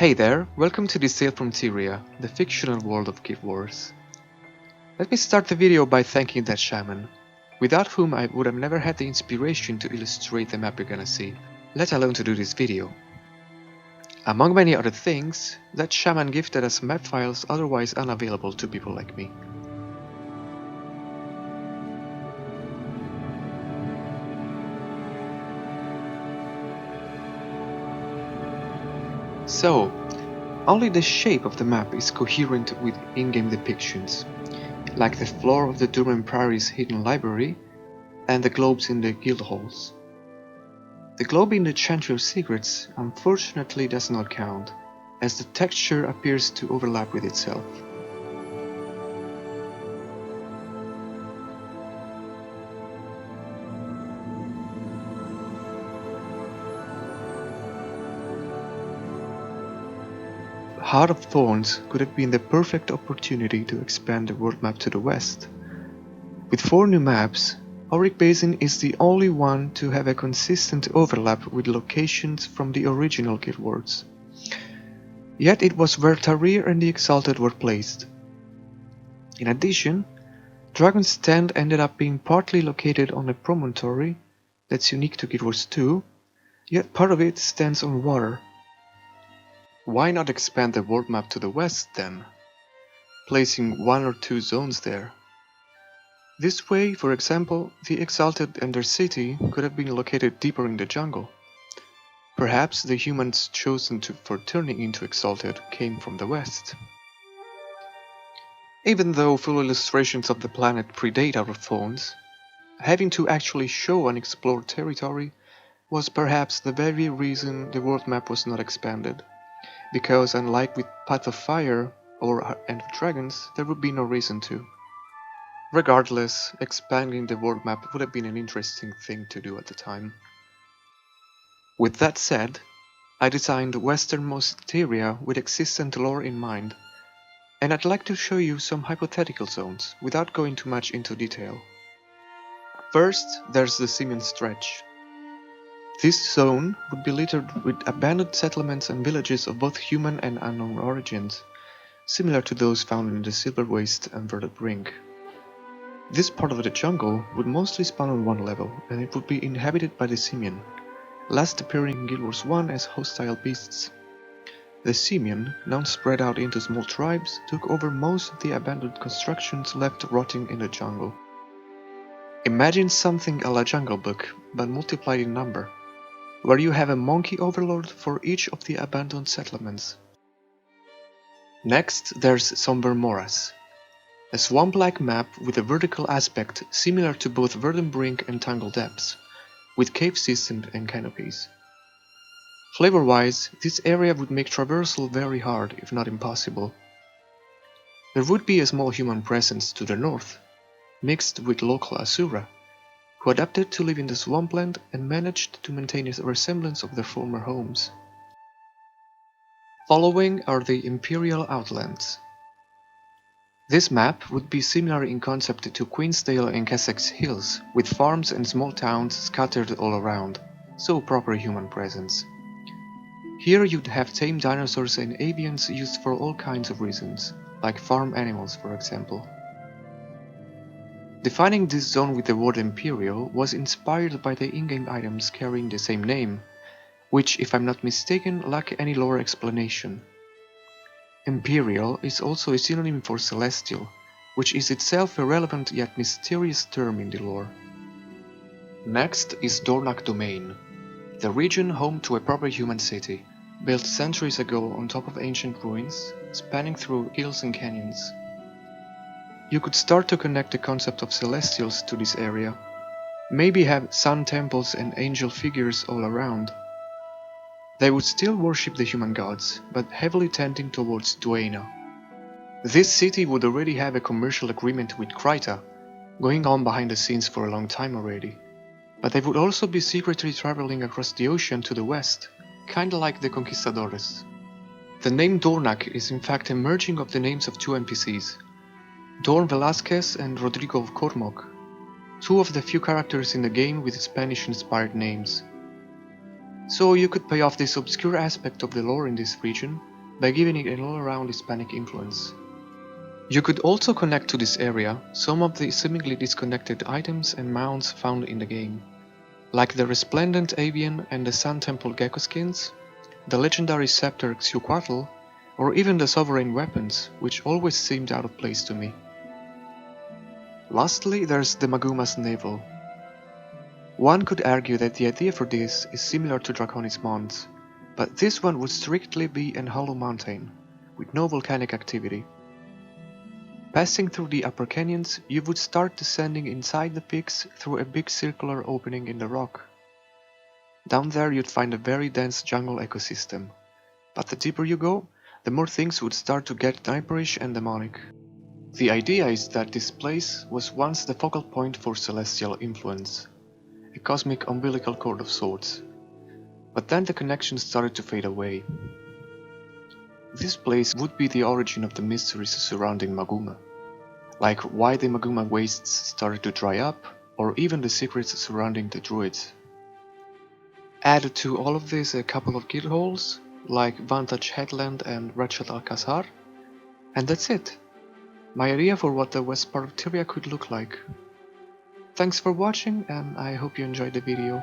Hey there, welcome to this tale from Tyria, the fictional world of Guild Wars. Let me start the video by thanking that shaman, without whom I would have never had the inspiration to illustrate the map you're gonna see, let alone to do this video. Among many other things, that shaman gifted us map files otherwise unavailable to people like me. So, only the shape of the map is coherent with in-game depictions, like the floor of the Durman Prairie's hidden library and the globes in the guild halls. The globe in the Chantry of Secrets unfortunately does not count, as the texture appears to overlap with itself. Heart of Thorns could have been the perfect opportunity to expand the world map to the west. With 4 new maps, Auric Basin is the only one to have a consistent overlap with locations from the original Guild Wars. Yet it was where Tarir and the Exalted were placed. In addition, Dragon's Stand ended up being partly located on a promontory that's unique to Guild Wars 2, yet part of it stands on water. Why not expand the world map to the west then, placing 1 or 2 zones there? This way, for example, the Exalted and their city could have been located deeper in the jungle. Perhaps the humans chosen for turning into Exalted came from the west. Even though full illustrations of the planet predate Out of Thorns, having to actually show unexplored territory was perhaps the very reason the world map was not expanded, because unlike with Path of Fire or End of Dragons, there would be no reason to. Regardless, expanding the world map would have been an interesting thing to do at the time. With that said, I designed westernmost Tyria with existent lore in mind, and I'd like to show you some hypothetical zones without going too much into detail. First, there's the Simeon Stretch. This zone would be littered with abandoned settlements and villages of both human and unknown origins, similar to those found in the Silver Waste and Verdant Ring. This part of the jungle would mostly spawn on one level, and it would be inhabited by the Simeon, last appearing in Guild Wars 1 as hostile beasts. The Simeon, now spread out into small tribes, took over most of the abandoned constructions left rotting in the jungle. Imagine something a la Jungle Book, but multiplied in number, where you have a monkey overlord for each of the abandoned settlements. Next, there's Somber Morass, a swamp-like map with a vertical aspect similar to both Verdant Brink and Tangle Depths, with cave systems and canopies. Flavor-wise, this area would make traversal very hard, if not impossible. There would be a small human presence to the north, mixed with local Asura, who adapted to live in the swampland and managed to maintain a resemblance of their former homes. Following are the Imperial Outlands. This map would be similar in concept to Queensdale and Kessex Hills, with farms and small towns scattered all around, so proper human presence. Here you'd have tame dinosaurs and avians used for all kinds of reasons, like farm animals for example. Defining this zone with the word Imperial was inspired by the in-game items carrying the same name, which, if I'm not mistaken, lack any lore explanation. Imperial is also a synonym for Celestial, which is itself a relevant yet mysterious term in the lore. Next is Dornak Domain, the region home to a proper human city, built centuries ago on top of ancient ruins, spanning through hills and canyons. You could start to connect the concept of Celestials to this area, maybe have sun temples and angel figures all around. They would still worship the human gods, but heavily tending towards Dwayna. This city would already have a commercial agreement with Kryta, going on behind the scenes for a long time already. But they would also be secretly traveling across the ocean to the west, kinda like the Conquistadores. The name Dornak is in fact a merging of the names of 2 NPCs, Dorn Velasquez and Rodrigo of Cormoc, 2 of the few characters in the game with Spanish-inspired names. So you could pay off this obscure aspect of the lore in this region by giving it an all-around Hispanic influence. You could also connect to this area some of the seemingly disconnected items and mounts found in the game, like the resplendent avian and the Sun Temple gecko skins, the legendary scepter Xuquatl, or even the sovereign weapons, which always seemed out of place to me. Lastly, there's the Maguma's navel. One could argue that the idea for this is similar to Draconis Mons, but this one would strictly be an hollow mountain, with no volcanic activity. Passing through the upper canyons, you would start descending inside the peaks through a big circular opening in the rock. Down there you'd find a very dense jungle ecosystem, but the deeper you go, the more things would start to get nightmarish and demonic. The idea is that this place was once the focal point for celestial influence, a cosmic umbilical cord of sorts, but then the connection started to fade away. This place would be the origin of the mysteries surrounding Maguma, like why the Maguma wastes started to dry up, or even the secrets surrounding the druids. Added to all of this a couple of guild halls, like Vantage Headland and Ratchet Alcazar, and that's it. My idea for what the west part of Tyria could look like. Thanks for watching, and I hope you enjoyed the video.